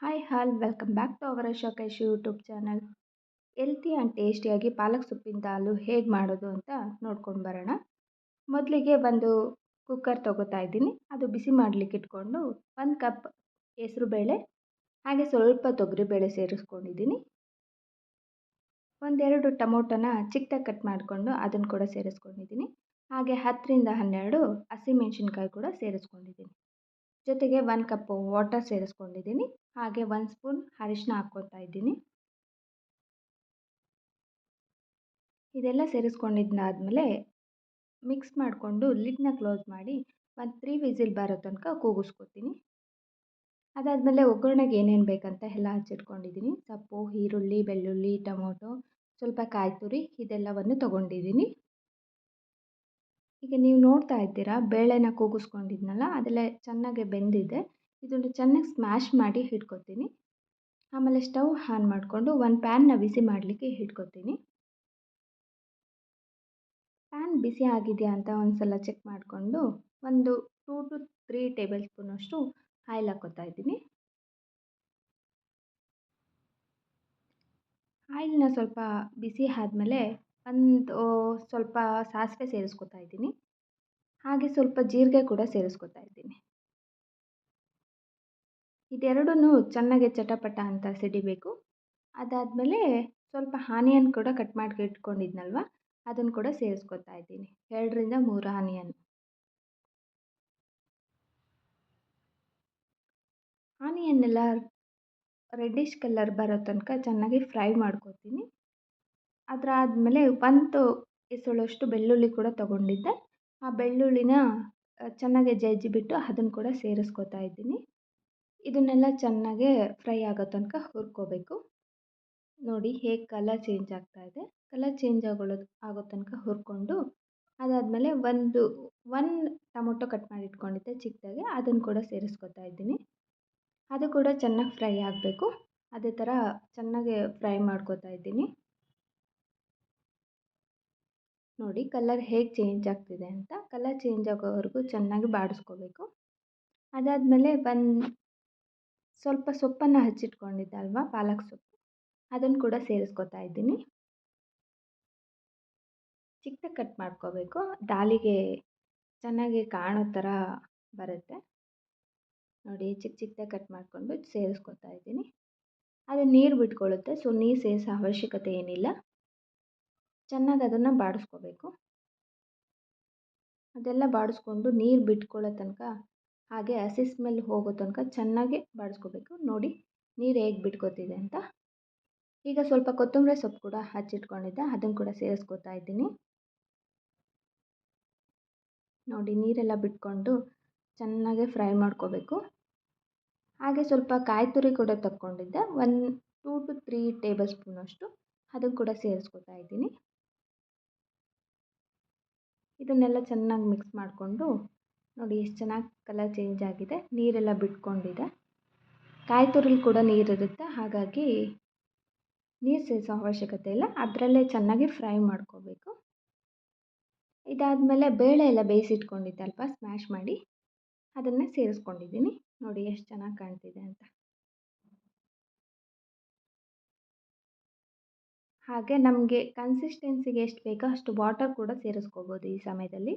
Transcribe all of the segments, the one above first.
Hi all welcome back to our showcase YouTube channel. Healthy and ಟೇಸ್ಟಿಯಾಗಿ ಪಾಲಕ್ ಸೊಪ್ಪಿನ ದಾಲು ಹೇಗೆ ಮಾಡೋದು ಅಂತ ನೋಡ್ಕೊಂಡು ಬರೋಣ. ಮೊದಲಿಗೆ ಒಂದು ಕುಕ್ಕರ್ ತೊಗೋತಾ ಇದ್ದೀನಿ. ಅದು ಬಿಸಿ ಮಾಡಲಿಕ್ಕೆ ಇಟ್ಕೊಂಡು 1 ಕಪ್ ಹೆಸರುಬೇಳೆ ಹಾಗೆ ಸ್ವಲ್ಪ ತೊಗರಿಬೇಳೆ ಸೇರಿಸ್ಕೊಂಡಿದ್ದೀನಿ. ಒಂದೆರಡು ಟೊಮೊಟೊನ ಚಿಕ್ಕದಾಗಿ ಕಟ್ ಮಾಡಿಕೊಂಡು ಅದನ್ನು ಕೂಡ ಸೇರಿಸ್ಕೊಂಡಿದ್ದೀನಿ. ಹಾಗೆ 10ರಿಂದ 12 ಹಸಿಮೆಣಸಿನ್ಕಾಯಿ ಕೂಡ ಸೇರಿಸ್ಕೊಂಡಿದ್ದೀನಿ. ಜೊತೆಗೆ 1 ಕಪ್ ವಾಟರ್ ಸೇರಿಸ್ಕೊಂಡಿದ್ದೀನಿ. ಹಾಗೆ 1 ಸ್ಪೂನ್ ಅರಿಶಿನ ಹಾಕ್ಕೊತಾ ಇದ್ದೀನಿ. ಇದೆಲ್ಲ ಸೇರಿಸ್ಕೊಂಡಿದ್ದಾದಮೇಲೆ ಮಿಕ್ಸ್ ಮಾಡಿಕೊಂಡು ಲಿಡ್ನ ಕ್ಲೋಸ್ ಮಾಡಿ ಒಂದು 3 ವಿಸಿಲ್ ಬರೋ ತನಕ ಕೂಗಿಸ್ಕೊತೀನಿ. ಅದಾದಮೇಲೆ ಒಗ್ಗರಣೆಗೆ ಏನೇನು ಬೇಕಂತ ಎಲ್ಲ ಹಚ್ಚಿಟ್ಕೊಂಡಿದ್ದೀನಿ. ಸೊಪ್ಪು, ಈರುಳ್ಳಿ, ಬೆಳ್ಳುಳ್ಳಿ, ಟೊಮೊಟೊ, ಸ್ವಲ್ಪ ಕಾಯಿ ತುರಿ ಇದೆಲ್ಲವನ್ನು ತೊಗೊಂಡಿದ್ದೀನಿ. ಈಗ ನೀವು ನೋಡ್ತಾ ಇದ್ದೀರಾ ಬೇಳೆನ ಕೂಗಿಸ್ಕೊಂಡಿದ್ನಲ್ಲ ಅದೆಲ್ಲ ಚೆನ್ನಾಗಿ ಬೆಂದಿದೆ. ಇದನ್ನು ಚೆನ್ನಾಗಿ ಸ್ಮ್ಯಾಶ್ ಮಾಡಿ ಇಟ್ಕೊತೀನಿ. ಆಮೇಲೆ ಸ್ಟವ್ ಆನ್ ಮಾಡಿಕೊಂಡು ಒಂದು ಪ್ಯಾನ್ನ ಬಿಸಿ ಮಾಡಲಿಕ್ಕೆ ಇಟ್ಕೊತೀನಿ. ಪ್ಯಾನ್ ಬಿಸಿ ಆಗಿದೆಯಾ ಅಂತ ಒಂದು ಸಲ ಚೆಕ್ ಮಾಡಿಕೊಂಡು ಒಂದು 2 to 3 ಟೇಬಲ್ ಸ್ಪೂನಷ್ಟು ಆಯಿಲ್ ಹಾಕ್ಕೊತಾ ಇದ್ದೀನಿ. ಆಯಿಲ್ನ ಸ್ವಲ್ಪ ಬಿಸಿ ಆದಮೇಲೆ ಒಂದು ಸ್ವಲ್ಪ ಸಾಸಿವೆ ಸೇರಿಸ್ಕೊತಾ ಇದ್ದೀನಿ. ಹಾಗೆ ಸ್ವಲ್ಪ ಜೀರಿಗೆ ಕೂಡ ಸೇರಿಸ್ಕೊತಾ ಇದ್ದೀನಿ. ಇದೆರಡನ್ನೂ ಚೆನ್ನಾಗಿ ಚಟಪಟ ಅಂತ ಸಿಡಿಬೇಕು. ಅದಾದಮೇಲೆ ಸ್ವಲ್ಪ ಆನಿಯನ್ ಕೂಡ ಕಟ್ ಮಾಡಿ ಇಟ್ಕೊಂಡಿದ್ನಲ್ವ ಅದನ್ನು ಕೂಡ ಸೇರಿಸ್ಕೊತಾ ಇದ್ದೀನಿ. 2ರಿಂದ 3 ಆನಿಯನ್. ಆನಿಯನ್ನೆಲ್ಲ ರೆಡ್ಡಿಶ್ ಕಲರ್ ಬರೋ ತನಕ ಚೆನ್ನಾಗಿ ಫ್ರೈ ಮಾಡ್ಕೊತೀನಿ. ಅದಾದಮೇಲೆ ಒಂದು ಎಸಳಷ್ಟು ಬೆಳ್ಳುಳ್ಳಿ ಕೂಡ ತೊಗೊಂಡಿದ್ದೆ. ಆ ಬೆಳ್ಳುಳ್ಳಿನ ಚೆನ್ನಾಗಿ ಜಜ್ಜಿಬಿಟ್ಟು ಅದನ್ನು ಕೂಡ ಸೇರಿಸ್ಕೊತಾ ಇದ್ದೀನಿ. ಇದನ್ನೆಲ್ಲ ಚೆನ್ನಾಗಿ ಫ್ರೈ ಆಗೋ ತನಕ ಹುರ್ಕೋಬೇಕು. ನೋಡಿ ಹೇಗೆ ಕಲರ್ ಚೇಂಜ್ ಆಗ್ತಾ ಇದೆ. ಕಲರ್ ಚೇಂಜ್ ಆಗೋ ತನಕ ಹುರ್ಕೊಂಡು ಅದಾದಮೇಲೆ ಒಂದು ಟೊಮೊಟೊ ಕಟ್ ಮಾಡಿ ಇಟ್ಕೊಂಡಿದ್ದೆ ಚಿಕ್ಕದಾಗಿ ಅದನ್ನು ಕೂಡ ಸೇರಿಸ್ಕೊತಾ ಇದ್ದೀನಿ. ಅದು ಕೂಡ ಚೆನ್ನಾಗಿ ಫ್ರೈ ಆಗಬೇಕು. ಅದೇ ಥರ ಚೆನ್ನಾಗಿ ಫ್ರೈ ಮಾಡ್ಕೊತಾ ಇದ್ದೀನಿ. ನೋಡಿ ಕಲರ್ ಹೇಗೆ ಚೇಂಜ್ ಆಗ್ತಿದೆ ಅಂತ. ಕಲರ್ ಚೇಂಜ್ ಆಗೋವರೆಗೂ ಚೆನ್ನಾಗಿ ಬಾಡಿಸ್ಕೋಬೇಕು. ಅದಾದಮೇಲೆ ಸ್ವಲ್ಪ ಸೊಪ್ಪನ್ನು ಹಚ್ಚಿಟ್ಕೊಂಡಿದ್ದೆ ಅಲ್ವಾ ಪಾಲಕ್ ಸೊಪ್ಪು ಅದನ್ನು ಕೂಡ ಸೇರಿಸ್ಕೊತಾ ಇದ್ದೀನಿ. ಚಿಕ್ಕದಾಗಿ ಕಟ್ ಮಾಡ್ಕೋಬೇಕು. ದಾಲಿಗೆ ಚೆನ್ನಾಗಿ ಕಾಣೋ ಥರ ಬರುತ್ತೆ. ನೋಡಿ ಚಿಕ್ಕದಾಗಿ ಕಟ್ ಮಾಡಿಕೊಂಡು ಸೇರಿಸ್ಕೊತಾ ಇದ್ದೀನಿ. ಅದು ನೀರು ಬಿಟ್ಕೊಳ್ಳುತ್ತೆ. ಸೊ ನೀರು ಸೇರಿಸೋ ಅವಶ್ಯಕತೆ ಏನಿಲ್ಲ. ಚೆನ್ನಾಗಿ ಅದನ್ನು ಬಾಡಿಸ್ಕೋಬೇಕು. ಅದೆಲ್ಲ ಬಾಡಿಸ್ಕೊಂಡು ನೀರು ಬಿಟ್ಕೊಳ್ಳೋ ತನಕ ಹಾಗೆ ಹಸಿ ಸ್ಮೆಲ್ ಹೋಗೋ ತನಕ ಚೆನ್ನಾಗಿ ಬಾಡಿಸ್ಕೋಬೇಕು. ನೋಡಿ ನೀರು ಹೇಗೆ ಬಿಟ್ಕೋತಿದೆ ಅಂತ. ಈಗ ಸ್ವಲ್ಪ ಕೊತ್ತಂಬರಿ ಸೊಪ್ಪು ಕೂಡ ಹಚ್ಚಿಟ್ಕೊಂಡಿದ್ದೆ ಅದನ್ನು ಕೂಡ ಸೇರಿಸ್ಕೊತಾ ಇದ್ದೀನಿ. ನೋಡಿ ನೀರೆಲ್ಲ ಬಿಟ್ಕೊಂಡು ಚೆನ್ನಾಗಿ ಫ್ರೈ ಮಾಡ್ಕೋಬೇಕು. ಹಾಗೆ ಸ್ವಲ್ಪ ಕಾಯಿ ತುರಿ ಕೂಡ ತಗೊಂಡಿದ್ದೆ. 2 to 3 ಟೇಬಲ್ ಸ್ಪೂನಷ್ಟು ಅದನ್ನು ಕೂಡ ಸೇರಿಸ್ಕೊತಾ ಇದ್ದೀನಿ. ಇದನ್ನೆಲ್ಲ ಚೆನ್ನಾಗಿ ಮಿಕ್ಸ್ ಮಾಡಿಕೊಂಡು ನೋಡಿ ಎಷ್ಟು ಚೆನ್ನಾಗಿ ಕಲರ್ ಚೇಂಜ್ ಆಗಿದೆ. ನೀರೆಲ್ಲ ಬಿಟ್ಕೊಂಡಿದೆ. ಕಾಯಿ ತುರಿಲಿ ಕೂಡ ನೀರಿರುತ್ತೆ. ಹಾಗಾಗಿ ನೀರು ಸೇರಿಸೋ ಅವಶ್ಯಕತೆ ಇಲ್ಲ. ಅದರಲ್ಲೇ ಚೆನ್ನಾಗಿ ಫ್ರೈ ಮಾಡ್ಕೋಬೇಕು. ಇದಾದಮೇಲೆ ಬೇಳೆ ಎಲ್ಲ ಬೇಯಿಸಿಟ್ಕೊಂಡಿದ್ದೆ ಅಲ್ವಾ ಸ್ಮ್ಯಾಶ್ ಮಾಡಿ ಅದನ್ನು ಸೇರಿಸ್ಕೊಂಡಿದ್ದೀನಿ. ನೋಡಿ ಎಷ್ಟು ಚೆನ್ನಾಗಿ ಕಾಣ್ತಿದೆ ಅಂತ. ಹಾಗೆ ನಮಗೆ ಕನ್ಸಿಸ್ಟೆನ್ಸಿಗೆ ಎಷ್ಟು ಬೇಕೋ ಅಷ್ಟು ವಾಟರ್ ಕೂಡ ಸೇರಿಸ್ಕೋಬೋದು ಈ ಸಮಯದಲ್ಲಿ.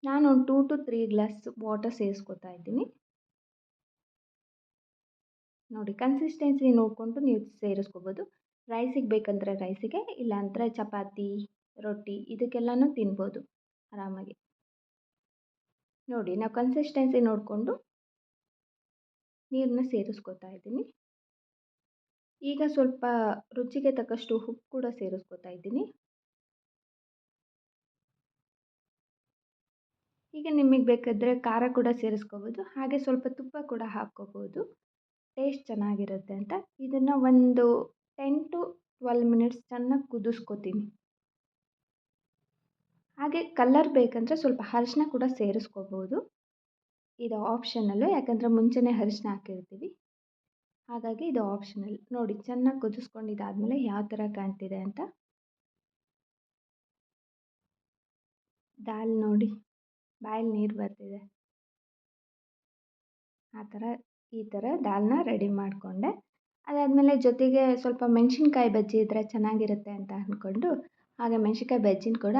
ನಾನು ಒಂದು 2 to 3 ಗ್ಲಾಸ್ ವಾಟರ್ ಸೇರಿಸ್ಕೊತಾ ಇದ್ದೀನಿ. ನೋಡಿ ಕನ್ಸಿಸ್ಟೆನ್ಸಿ ನೋಡಿಕೊಂಡು ನೀವು ಸೇರಿಸ್ಕೋಬೋದು. ರೈಸಿಗೆ ಬೇಕಂದರೆ ರೈಸಿಗೆ, ಇಲ್ಲಾಂದರೆ ಚಪಾತಿ, ರೊಟ್ಟಿ ಇದಕ್ಕೆಲ್ಲನೂ ತಿನ್ಬೋದು ಆರಾಮಾಗಿ. ನೋಡಿ ನಾವು ಕನ್ಸಿಸ್ಟೆನ್ಸಿ ನೋಡಿಕೊಂಡು ನೀರನ್ನ ಸೇರಿಸ್ಕೊತಾ ಇದ್ದೀನಿ. ಈಗ ಸ್ವಲ್ಪ ರುಚಿಗೆ ತಕ್ಕಷ್ಟು ಉಪ್ಪು ಕೂಡ ಸೇರಿಸ್ಕೊತಾ ಇದ್ದೀನಿ. ಈಗ ನಿಮಗೆ ಬೇಕಾದರೆ ಖಾರ ಕೂಡ ಸೇರಿಸ್ಕೋಬೋದು. ಹಾಗೆ ಸ್ವಲ್ಪ ತುಪ್ಪ ಕೂಡ ಹಾಕ್ಕೋಬೋದು. ಟೇಸ್ಟ್ ಚೆನ್ನಾಗಿರುತ್ತೆ ಅಂತ. ಇದನ್ನು ಒಂದು 10 to 12 ಮಿನಿಟ್ಸ್ ಚೆನ್ನಾಗಿ ಕುದಿಸ್ಕೊತೀನಿ. ಹಾಗೆ ಕಲರ್ ಬೇಕಂದರೆ ಸ್ವಲ್ಪ ಅರಿಶಿನ ಕೂಡ ಸೇರಿಸ್ಕೋಬೋದು. ಇದು ಆಪ್ಷನಲ್ಲು. ಯಾಕಂದರೆ ಮುಂಚೆನೇ ಅರಿಶಿನ ಹಾಕಿರ್ತೀವಿ. ಹಾಗಾಗಿ ಇದು ಆಪ್ಷನಲ್. ನೋಡಿ ಚೆನ್ನಾಗಿ ಕುದಿಸ್ಕೊಂಡಿದ್ದಾದಮೇಲೆ ಯಾವ ಥರ ಕಾಣ್ತಿದೆ ಅಂತ. ದಾಲ್ ನೋಡಿ ಬಾಯಲ್ಲಿ ನೀರು ಬರ್ತಿದೆ. ಆ ಥರ ಈ ಥರ ದಾಲ್ನ ರೆಡಿ ಮಾಡಿಕೊಂಡೆ. ಅದಾದಮೇಲೆ ಜೊತೆಗೆ ಸ್ವಲ್ಪ ಮೆಣಸಿನ್ಕಾಯಿ ಬಜ್ಜಿ ಇದ್ದರೆ ಚೆನ್ನಾಗಿರುತ್ತೆ ಅಂತ ಅಂದ್ಕೊಂಡು ಹಾಗೆ ಮೆಣಸಿನ್ಕಾಯಿ ಬಜ್ಜಿನ ಕೂಡ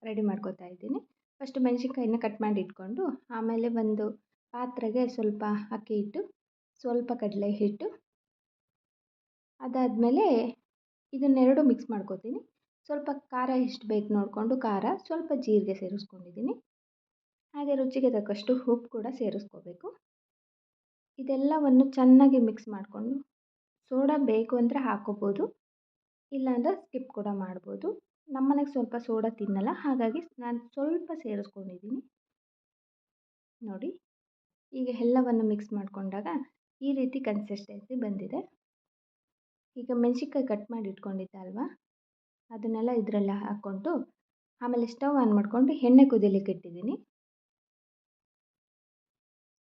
ರೆಡಿ ಮಾಡ್ಕೊತಾ ಇದ್ದೀನಿ. ಫಸ್ಟು ಮೆಣಸಿನ್ಕಾಯಿನ ಕಟ್ ಮಾಡಿ ಇಟ್ಕೊಂಡು ಆಮೇಲೆ ಒಂದು ಪಾತ್ರೆಗೆ ಸ್ವಲ್ಪ ಅಕ್ಕಿ ಹಿಟ್ಟು, ಸ್ವಲ್ಪ ಕಡಲೆ ಹಿಟ್ಟು, ಅದಾದಮೇಲೆ ಇದನ್ನೆರಡು ಮಿಕ್ಸ್ ಮಾಡ್ಕೊತೀನಿ. ಸ್ವಲ್ಪ ಖಾರ ಎಷ್ಟು ಬೇಕು ನೋಡಿಕೊಂಡು ಖಾರ, ಸ್ವಲ್ಪ ಜೀರಿಗೆ ಸೇರಿಸ್ಕೊಂಡಿದ್ದೀನಿ. ಹಾಗೆ ರುಚಿಗೆ ತಕ್ಕಷ್ಟು ಉಪ್ಪು ಕೂಡ ಸೇರಿಸ್ಕೋಬೇಕು. ಇದೆಲ್ಲವನ್ನು ಚೆನ್ನಾಗಿ ಮಿಕ್ಸ್ ಮಾಡಿಕೊಂಡು ಸೋಡಾ ಬೇಕು ಅಂದರೆ ಹಾಕ್ಕೋಬೋದು, ಇಲ್ಲಾಂದರೆ ಸ್ಕಿಪ್ ಕೂಡ ಮಾಡ್ಬೋದು. ನಮ್ಮನೆಗೆ ಸ್ವಲ್ಪ ಸೋಡಾ ತಿನ್ನಲ್ಲ, ಹಾಗಾಗಿ ನಾನು ಸ್ವಲ್ಪ ಸೇರಿಸ್ಕೊಂಡಿದ್ದೀನಿ. ನೋಡಿ, ಈಗ ಎಲ್ಲವನ್ನು ಮಿಕ್ಸ್ ಮಾಡಿಕೊಂಡಾಗ ಈ ರೀತಿ ಕನ್ಸಿಸ್ಟೆನ್ಸಿ ಬಂದಿದೆ. ಈಗ ಮೆಣಸಿನ್ಕಾಯಿ ಕಟ್ ಮಾಡಿ ಇಟ್ಕೊಂಡಿದ್ದೆ ಅಲ್ವಾ, ಅದನ್ನೆಲ್ಲ ಇದರಲ್ಲಿ ಹಾಕ್ಕೊಂಡು ಆಮೇಲೆ ಸ್ಟವ್ ಆನ್ ಮಾಡಿಕೊಂಡು ಎಣ್ಣೆ ಕುದಿಲಿಕ್ಕೆ ಇಟ್ಟಿದ್ದೀನಿ.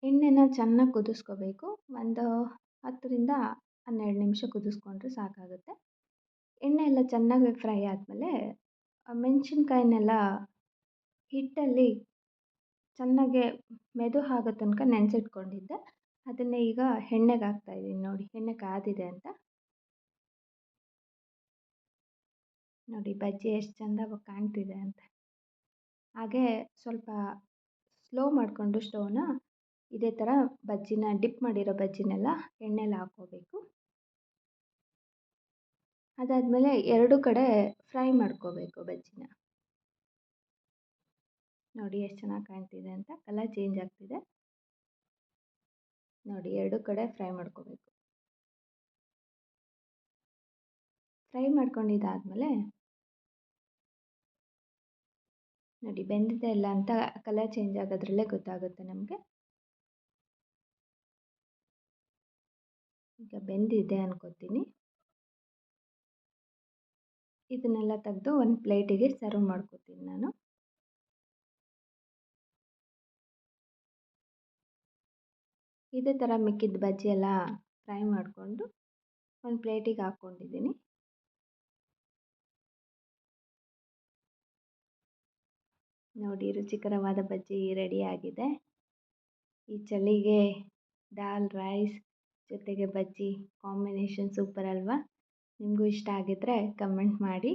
ಎಣ್ಣೆನ ಚೆನ್ನಾಗಿ ಕುದಿಸ್ಕೋಬೇಕು. ಒಂದು 10-12 ನಿಮಿಷ ಕುದಿಸ್ಕೊಂಡ್ರೆ ಸಾಕಾಗುತ್ತೆ. ಎಣ್ಣೆ ಎಲ್ಲ ಚೆನ್ನಾಗಿ ಫ್ರೈ ಆದಮೇಲೆ ಮೆಣಸಿನ್ಕಾಯಿನೆಲ್ಲ ಹಿಟ್ಟಲ್ಲಿ ಚೆನ್ನಾಗೆ ಮೆದು ಆಗೋ ತನಕ ನೆನೆಸಿಟ್ಕೊಂಡಿದ್ದೆ. ಅದನ್ನೇ ಈಗ ಎಣ್ಣೆಗೆ ಹಾಕ್ತಾಯಿದ್ದೀನಿ. ನೋಡಿ, ಎಣ್ಣೆ ಕಾದಿದೆ ಅಂತ. ನೋಡಿ ಬಜ್ಜಿ ಎಷ್ಟು ಚೆಂದ ಕಾಣ್ತಿದೆ ಅಂತ. ಹಾಗೆ ಸ್ವಲ್ಪ ಸ್ಲೋ ಮಾಡಿಕೊಂಡು ಸ್ಟವ್ನ ಇದೇ ಥರ ಬಜ್ಜಿನ ಡಿಪ್ ಮಾಡಿರೋ ಬಜ್ಜಿನೆಲ್ಲ ಎಣ್ಣೆಲಿ ಹಾಕ್ಕೋಬೇಕು. ಅದಾದಮೇಲೆ ಎರಡು ಕಡೆ ಫ್ರೈ ಮಾಡ್ಕೋಬೇಕು ಬಜ್ಜಿನ. ನೋಡಿ ಎಷ್ಟು ಚೆನ್ನಾಗಿ ಕಾಣ್ತಿದೆ ಅಂತ, ಕಲರ್ ಚೇಂಜ್ ಆಗ್ತಿದೆ. ನೋಡಿ, ಎರಡು ಕಡೆ ಫ್ರೈ ಮಾಡ್ಕೋಬೇಕು. ಫ್ರೈ ಮಾಡ್ಕೊಂಡಿದ್ದಾದಮೇಲೆ ನೋಡಿ ಬೆಂದಿದೆ ಇಲ್ಲ ಅಂತ ಕಲರ್ ಚೇಂಜ್ ಆಗೋದ್ರಲ್ಲೇ ಗೊತ್ತಾಗುತ್ತೆ ನಮಗೆ. ಈಗ ಬೆಂದಿದೆ ಅನ್ಕೋತೀನಿ. ಇದನ್ನೆಲ್ಲ ತೆಗೆದು ಒಂದು ಪ್ಲೇಟಿಗೆ ಸರ್ವ್ ಮಾಡ್ಕೋತೀನಿ ನಾನು. ಇದೇ ಥರ ಮಿಕ್ಕಿದ ಬಜ್ಜಿ ಎಲ್ಲ ಫ್ರೈ ಮಾಡಿಕೊಂಡು ಒಂದು ಪ್ಲೇಟಿಗೆ ಹಾಕ್ಕೊಂಡಿದ್ದೀನಿ. ನೋಡಿ, ರುಚಿಕರವಾದ ಬಜ್ಜಿ ರೆಡಿಯಾಗಿದೆ. ಈ ಚಳಿಗೆ ದಾಲ್ ರೈಸ್ ಜೊತೆಗೆ ಬಜ್ಜಿ ಕಾಂಬಿನೇಷನ್ ಸೂಪರ್ ಅಲ್ವಾ? ನಿಮಗೂ ಇಷ್ಟ ಆಗಿದ್ದರೆ ಕಮೆಂಟ್ ಮಾಡಿ.